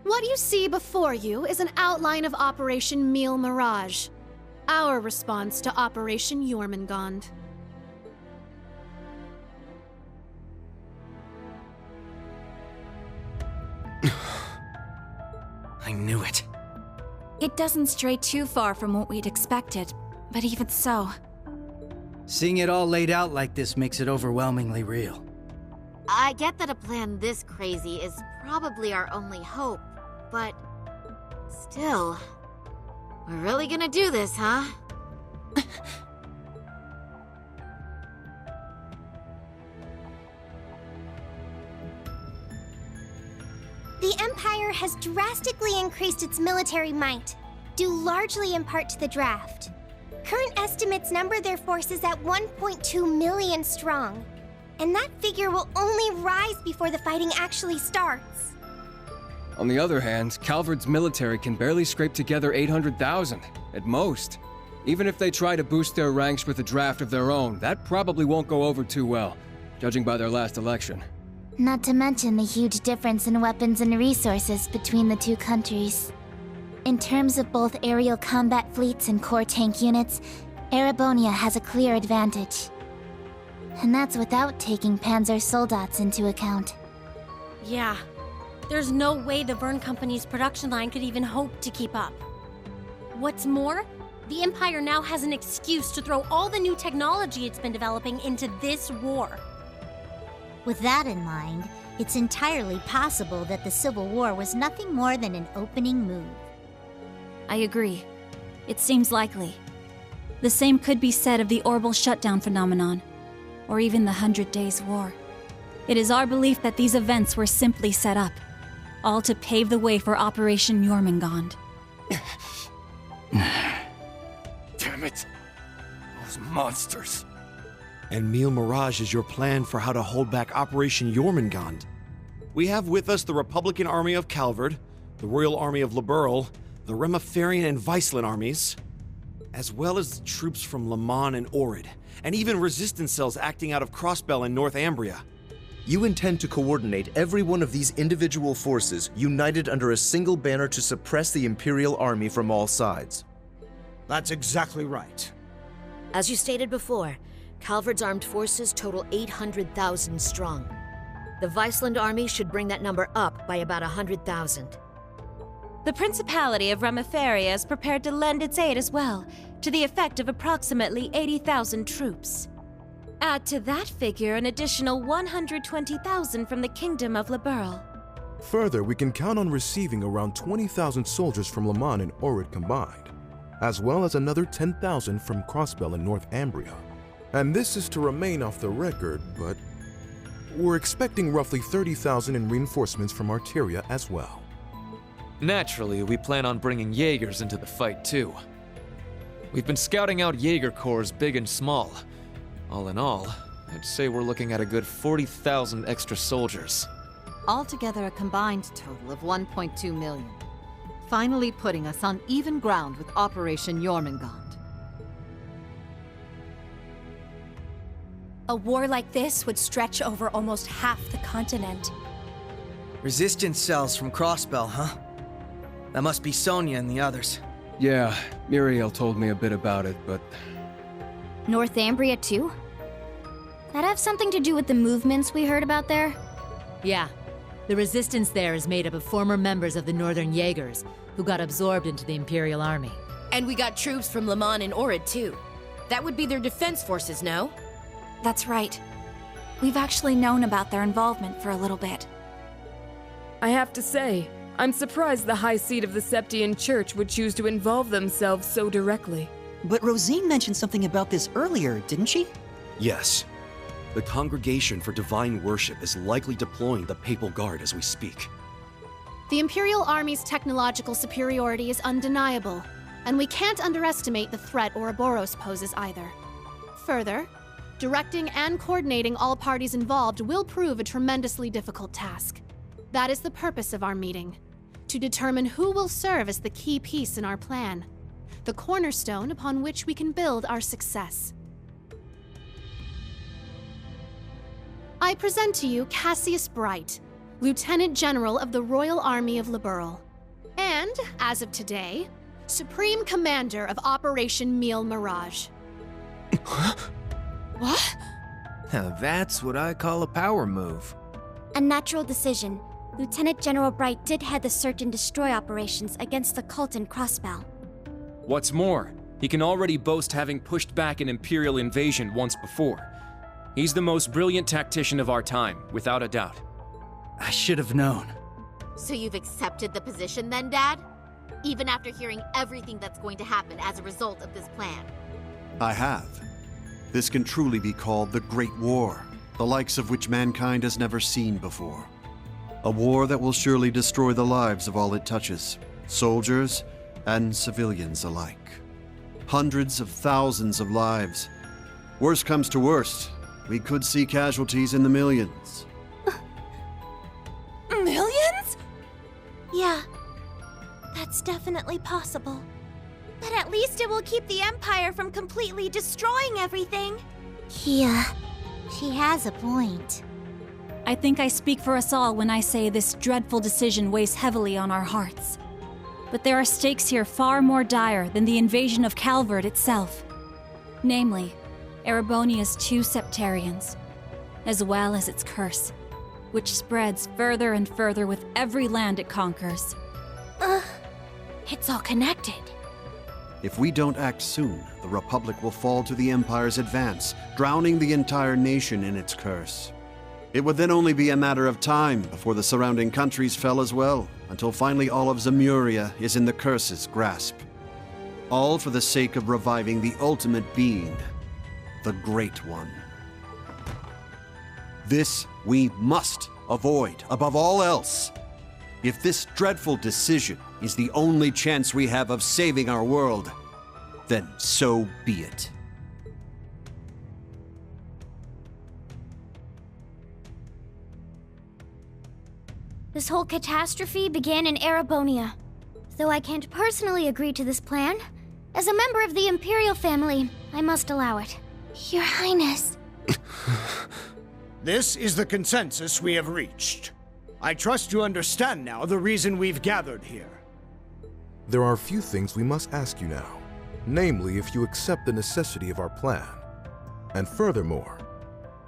What you see before you is an outline of Operation Meal Mirage, our response to Operation Jormungand. I knew it. It doesn't stray too far from what we'd expected, but even so. Seeing it all laid out like this makes it overwhelmingly real. I get that a plan this crazy is probably our only hope, but still, we're really gonna do this, huh? The Empire has drastically increased its military might, due largely in part to the draft. Current estimates number their forces at 1.2 million strong, and that figure will only rise before the fighting actually starts. On the other hand, Calvard's military can barely scrape together 800,000, at most. Even if they try to boost their ranks with a draft of their own, that probably won't go over too well, judging by their last election. Not to mention the huge difference in weapons and resources between the two countries. In terms of both aerial combat fleets and core tank units, Erebonia has a clear advantage. And that's without taking Panzer Soldats into account. Yeah. There's no way the Verne Company's production line could even hope to keep up. What's more, the Empire now has an excuse to throw all the new technology it's been developing into this war. With that in mind, it's entirely possible that the Civil War was nothing more than an opening move. I agree. It seems likely. The same could be said of the Orbital Shutdown phenomenon, or even the 100 Days War. It is our belief that these events were simply set up, all to pave the way for Operation Jormungand. Damn it. Those monsters. And Meal Mirage is your plan for how to hold back Operation Jormungand. We have with us the Republican Army of Calvard, the Royal Army of Liberl, the Remiferian and Viceland armies, as well as troops from Le Mans and Orid, and even resistance cells acting out of Crossbell in Northumbria. You intend to coordinate every one of these individual forces united under a single banner to suppress the Imperial Army from all sides. That's exactly right. As you stated before, Calvard's armed forces total 800,000 strong. The Viceland army should bring that number up by about 100,000. The Principality of Remiferia is prepared to lend its aid as well, to the effect of approximately 80,000 troops. Add to that figure an additional 120,000 from the Kingdom of Liberl. Further, we can count on receiving around 20,000 soldiers from Le Mans and Orid combined, as well as another 10,000 from Crossbell and Northumbria. And this is to remain off the record, but we're expecting roughly 30,000 in reinforcements from Arteria as well. Naturally, we plan on bringing Jaegers into the fight too. We've been scouting out Jaeger corps big and small. All in all, I'd say we're looking at a good 40,000 extra soldiers. Altogether a combined total of 1.2 million. Finally putting us on even ground with Operation Jormungand. A war like this would stretch over almost half the continent. Resistance cells from Crossbell, huh? That must be Sonia and the others. Yeah, Muriel told me a bit about it, but... Northumbria too? That have something to do with the movements we heard about there? Yeah. The resistance there is made up of former members of the Northern Jaegers, who got absorbed into the Imperial Army. And we got troops from Le Mans and Orid too. That would be their defense forces, no? That's right. We've actually known about their involvement for a little bit. I have to say, I'm surprised the High Seat of the Septian Church would choose to involve themselves so directly. But Rosine mentioned something about this earlier, didn't she? Yes. The Congregation for Divine Worship is likely deploying the Papal Guard as we speak. The Imperial Army's technological superiority is undeniable, and we can't underestimate the threat Ouroboros poses either. Further, directing and coordinating all parties involved will prove a tremendously difficult task. That is the purpose of our meeting, to determine who will serve as the key piece in our plan, the cornerstone upon which we can build our success. I present to you Cassius Bright, Lieutenant General of the Royal Army of Liberl. And, as of today, Supreme Commander of Operation Mille Mirage. What? Now that's what I call a power move. A natural decision. Lieutenant General Bright did head the search and destroy operations against the cult in Crossbell. What's more, he can already boast having pushed back an Imperial invasion once before. He's the most brilliant tactician of our time, without a doubt. I should have known. So you've accepted the position then, Dad? Even after hearing everything that's going to happen as a result of this plan? I have. This can truly be called the Great War, the likes of which mankind has never seen before. A war that will surely destroy the lives of all it touches, soldiers and civilians alike. Hundreds of thousands of lives. Worst comes to worst, we could see casualties in the millions. Millions? Yeah, that's definitely possible. But at least it will keep the Empire from completely destroying everything. Yeah, she has a point. I think I speak for us all when I say this dreadful decision weighs heavily on our hearts. But there are stakes here far more dire than the invasion of Calvard itself. Namely, Erebonia's 2 Septarians, as well as its curse, which spreads further and further with every land it conquers. It's all connected. If we don't act soon, the Republic will fall to the Empire's advance, drowning the entire nation in its curse. It would then only be a matter of time before the surrounding countries fell as well, until finally all of Zemuria is in the curse's grasp. All for the sake of reviving the ultimate being, the Great One. This we must avoid above all else. If this dreadful decision is the only chance we have of saving our world, then so be it. This whole catastrophe began in Erebonia. Though I can't personally agree to this plan, as a member of the Imperial family, I must allow it. Your Highness. This is the consensus we have reached. I trust you understand now the reason we've gathered here. There are a few things we must ask you now. Namely, if you accept the necessity of our plan. And furthermore,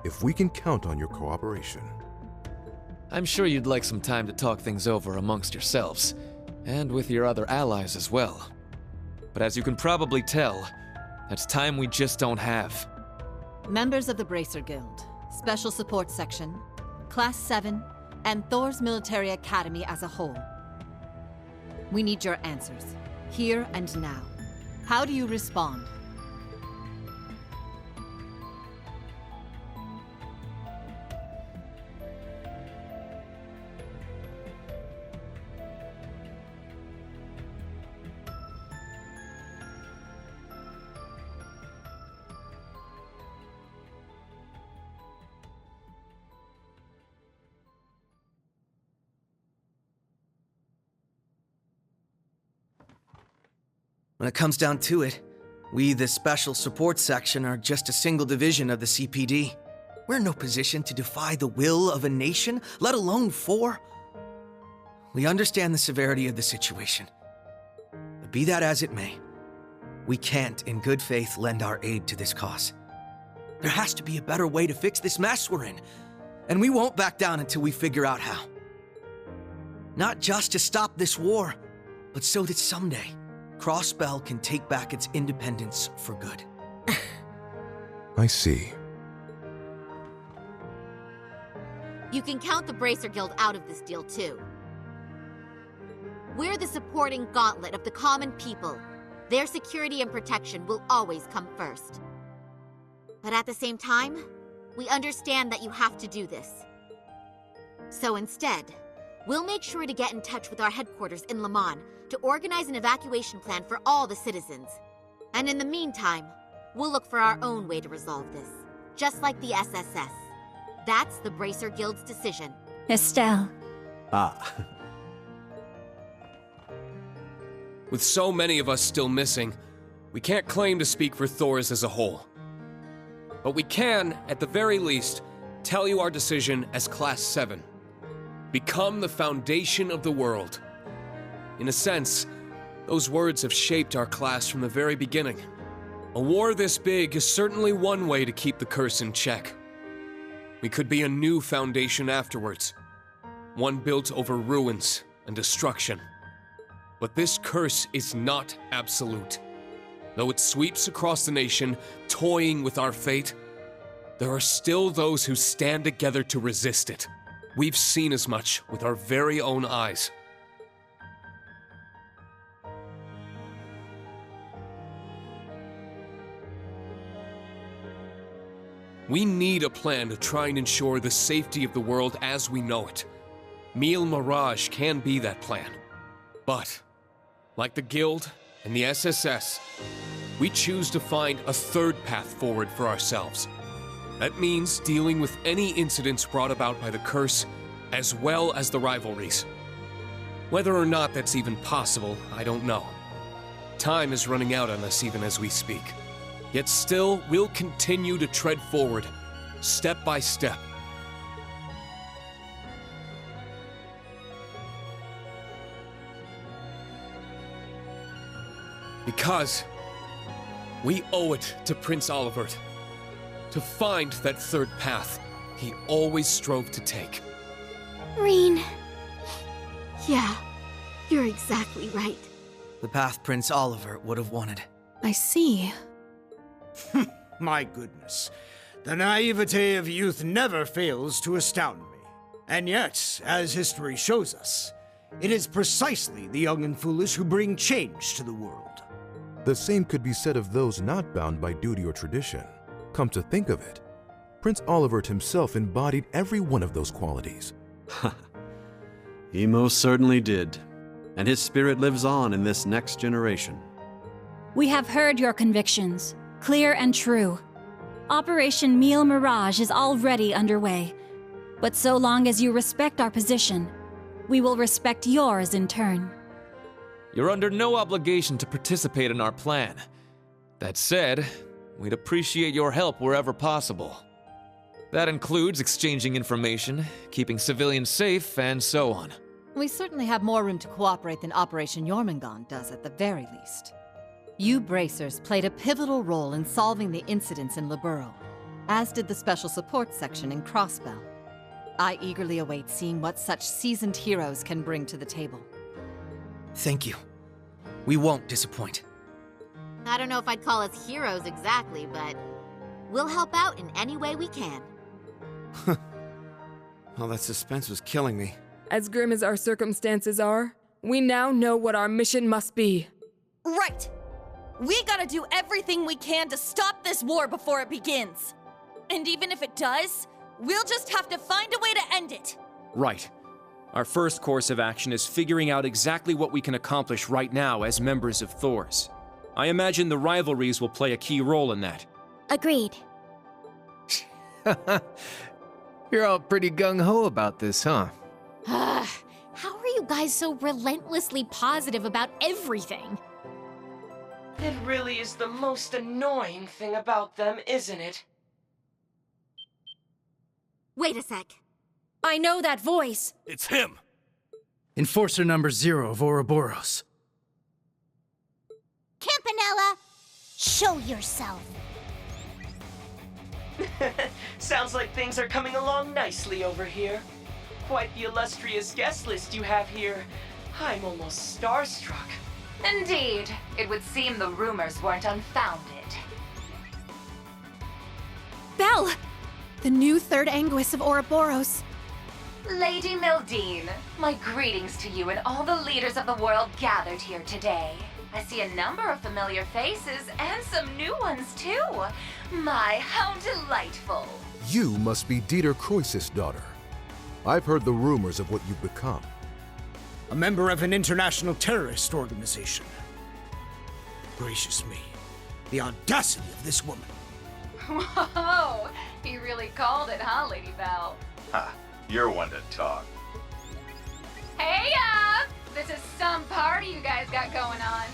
if we can count on your cooperation. I'm sure you'd like some time to talk things over amongst yourselves, and with your other allies as well. But as you can probably tell, that's time we just don't have. Members of the Bracer Guild, Special Support Section, Class 7, and Thor's Military Academy as a whole. We need your answers, here and now. How do you respond? When it comes down to it, we, the Special Support Section, are just a single division of the CPD. We're in no position to defy the will of a nation, let alone 4. We understand the severity of the situation. But be that as it may, we can't, in good faith, lend our aid to this cause. There has to be a better way to fix this mess we're in, and we won't back down until we figure out how. Not just to stop this war, but so that someday, Crossbell can take back its independence for good. I see. You can count the Bracer Guild out of this deal, too. We're the supporting gauntlet of the common people. Their security and protection will always come first. But at the same time, we understand that you have to do this. So instead, we'll make sure to get in touch with our headquarters in Le Mans to organize an evacuation plan for all the citizens. And in the meantime, we'll look for our own way to resolve this, just like the SSS. That's the Bracer Guild's decision. Estelle. Ah. With so many of us still missing, we can't claim to speak for Thors as a whole. But we can, at the very least, tell you our decision as Class 7. Become the foundation of the world. In a sense, those words have shaped our class from the very beginning. A war this big is certainly one way to keep the curse in check. We could be a new foundation afterwards, one built over ruins and destruction. But this curse is not absolute. Though it sweeps across the nation, toying with our fate, there are still those who stand together to resist it. We've seen as much with our very own eyes. We need a plan to try and ensure the safety of the world as we know it. Mille Mirage can be that plan. But, like the Guild and the SSS, we choose to find a third path forward for ourselves. That means dealing with any incidents brought about by the curse, as well as the rivalries. Whether or not that's even possible, I don't know. Time is running out on us even as we speak. Yet still, we'll continue to tread forward, step by step. Because we owe it to Prince Olivert to find that third path he always strove to take. Rean. Yeah, you're exactly right. The path Prince Olivert would have wanted. I see. My goodness. The naivete of youth never fails to astound me. And yet, as history shows us, it is precisely the young and foolish who bring change to the world. The same could be said of those not bound by duty or tradition. Come to think of it, Prince Olivert himself embodied every one of those qualities. He most certainly did. And his spirit lives on in this next generation. We have heard your convictions, clear and true. Operation Mille Mirage is already underway. But so long as you respect our position, we will respect yours in turn. You're under no obligation to participate in our plan. That said, we'd appreciate your help wherever possible. That includes exchanging information, keeping civilians safe, and so on. We certainly have more room to cooperate than Operation Jormungand does at the very least. You Bracers played a pivotal role in solving the incidents in Liberl, as did the Special Support Section in Crossbell. I eagerly await seeing what such seasoned heroes can bring to the table. Thank you. We won't disappoint. I don't know if I'd call us heroes exactly, but we'll help out in any way we can. Well, that suspense was killing me. As grim as our circumstances are, we now know what our mission must be. Right! We gotta do everything we can to stop this war before it begins. And even if it does, we'll just have to find a way to end it. Right. Our first course of action is figuring out exactly what we can accomplish right now as members of Thors. I imagine the rivalries will play a key role in that. Agreed. You're all pretty gung-ho about this, huh? How are you guys so relentlessly positive about everything? It really is the most annoying thing about them, isn't it? Wait a sec. I know that voice. It's him! Enforcer number 0 of Ouroboros. Campanella, show yourself. Sounds like things are coming along nicely over here. Quite the illustrious guest list you have here. I'm almost starstruck. Indeed. It would seem the rumors weren't unfounded. Belle! The new third Anguis of Ouroboros. Lady Mildine, my greetings to you and all the leaders of the world gathered here today. I see a number of familiar faces and some new ones too. My, how delightful. You must be Dieter Croesus' daughter. I've heard the rumors of what you've become. A member of an international terrorist organization. Gracious me, the audacity of this woman. Whoa, he really called it, huh, Lady Belle? Ha, you're one to talk. Hey, this is some party you guys got going on.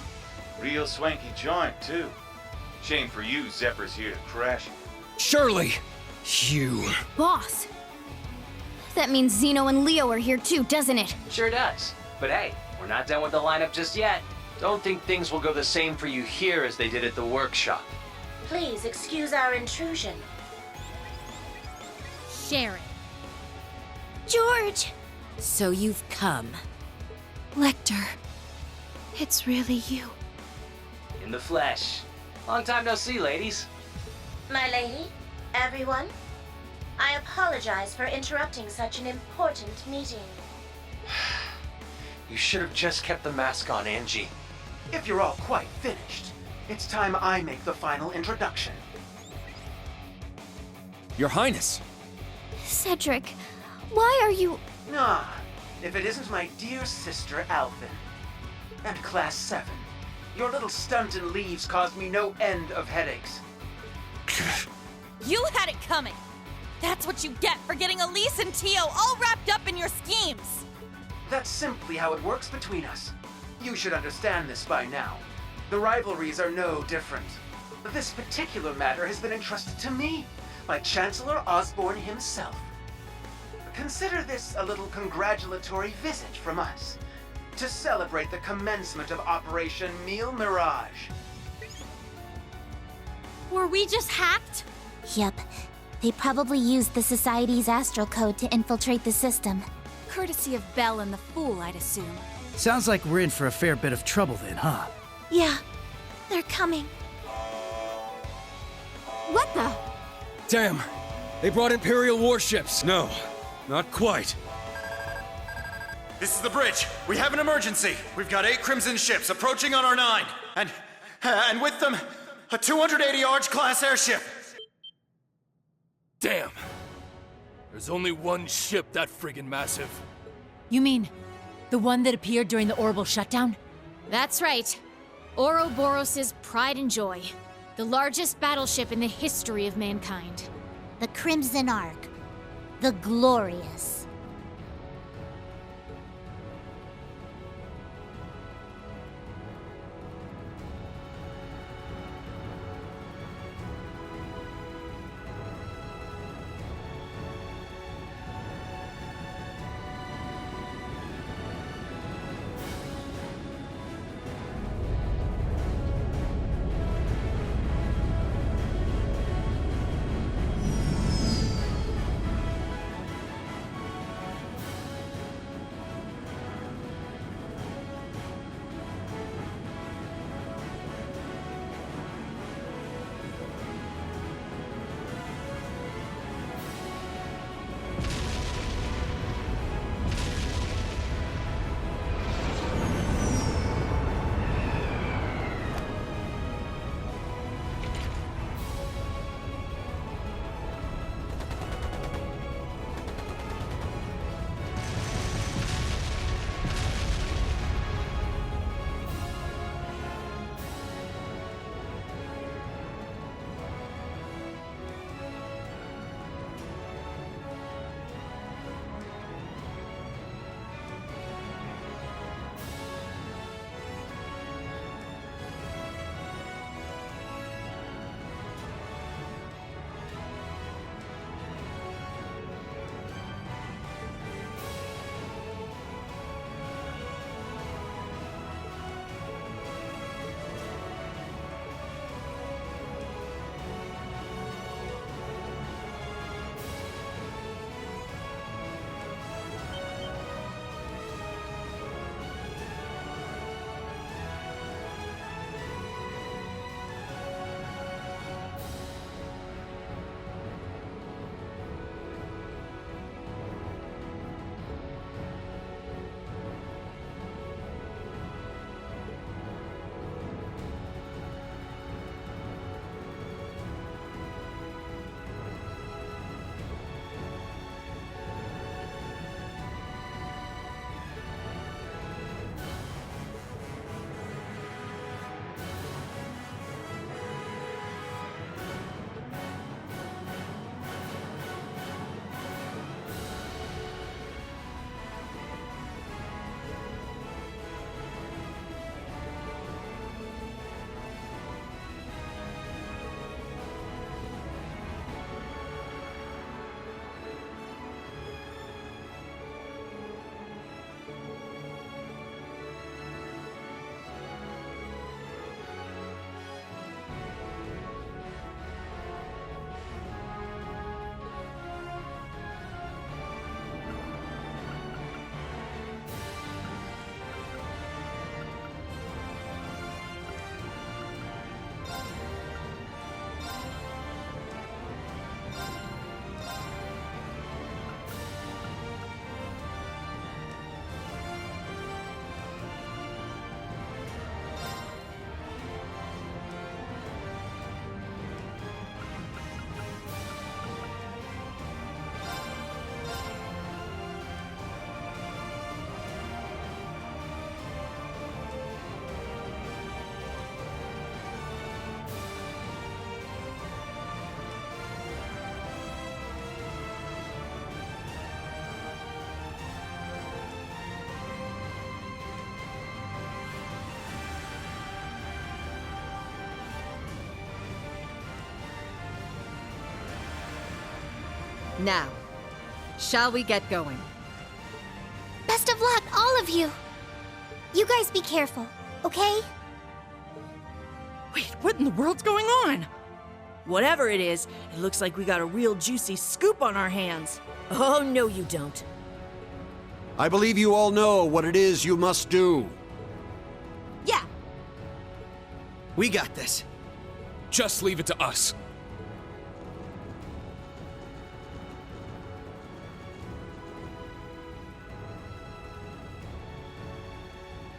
Real swanky joint, too. Shame for you, Zephyr's here to crash it. Shirley! You... Boss! That means Zeno and Leo are here too, doesn't it? Sure does. But hey, we're not done with the lineup just yet. Don't think things will go the same for you here as they did at the workshop. Please excuse our intrusion. Sharon. George! So you've come. Lecter. It's really you. In the flesh. Long time no see, ladies. My lady, everyone, I apologize for interrupting such an important meeting. You should have just kept the mask on, Angie. If you're all quite finished, it's time I make the final introduction. Your Highness! Cedric, why are you... Ah, if it isn't my dear sister, Alphen. And Class 7. Your little stunt in leaves caused me no end of headaches. You had it coming! That's what you get for getting Elise and Tio all wrapped up in your schemes! That's simply how it works between us. You should understand this by now. The rivalries are no different. This particular matter has been entrusted to me by Chancellor Osborne himself. Consider this a little congratulatory visit from us to celebrate the commencement of Operation Mille Mirage. Were we just hacked? Yep. They probably used the Society's astral code to infiltrate the system. Courtesy of Belle and the Fool, I'd assume. Sounds like we're in for a fair bit of trouble then, huh? Yeah. They're coming. What the? Damn! They brought Imperial warships! No, not quite. This is the bridge. We have an emergency. We've got 8 Crimson ships approaching on our 9. And with them, a 280 Arch class airship. Damn. There's only one ship that friggin' massive. You mean the one that appeared during the orbital shutdown? That's right. Ouroboros' pride and joy. The largest battleship in the history of mankind. The Crimson Ark. The Glorious. Now, shall we get going? Best of luck, all of you! You guys be careful, okay? Wait, what in the world's going on? Whatever it is, it looks like we got a real juicy scoop on our hands. Oh, no you don't. I believe you all know what it is you must do. Yeah! We got this. Just leave it to us.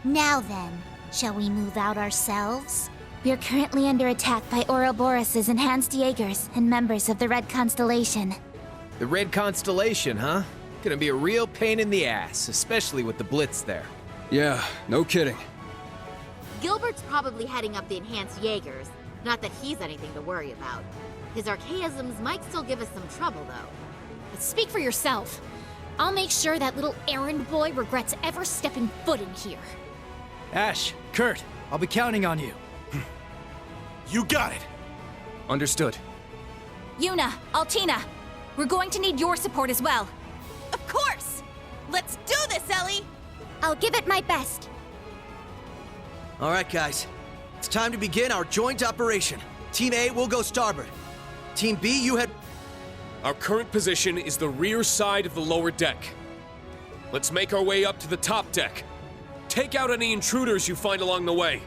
Now then, shall we move out ourselves? We are currently under attack by Ouroboros' enhanced Jaegers and members of the Red Constellation. The Red Constellation, huh? Gonna be a real pain in the ass, especially with the Blitz there. Yeah, no kidding. Gilbert's probably heading up the enhanced Jaegers. Not that he's anything to worry about. His archaisms might still give us some trouble, though. But speak for yourself. I'll make sure that little errand boy regrets ever stepping foot in here. Ash, Kurt, I'll be counting on you. You got it! Understood. Yuna, Altina, we're going to need your support as well. Of course! Let's do this, Ellie! I'll give it my best. All right, guys. It's time to begin our joint operation. Team A will go starboard. Team B, you head... Our current position is the rear side of the lower deck. Let's make our way up to the top deck. Take out any intruders you find along the way.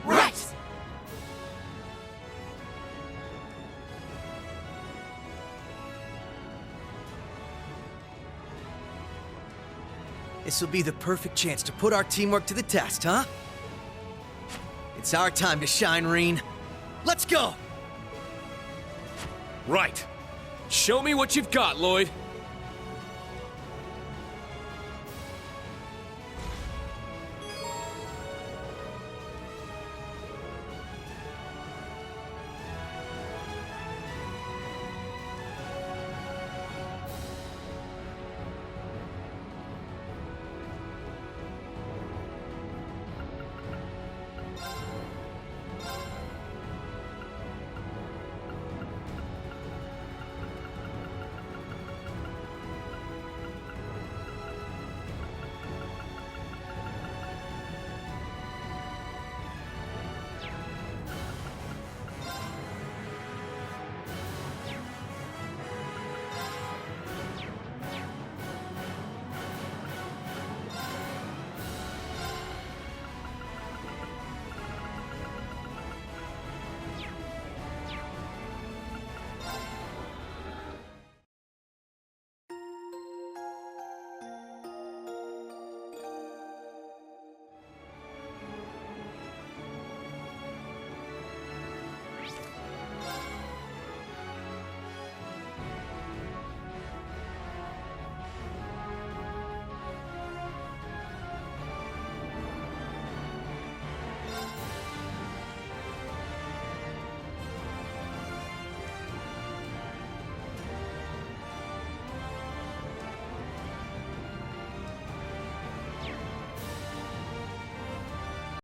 Right! This will be the perfect chance to put our teamwork to the test, huh? It's our time to shine, Reen. Let's go! Right. Show me what you've got, Lloyd.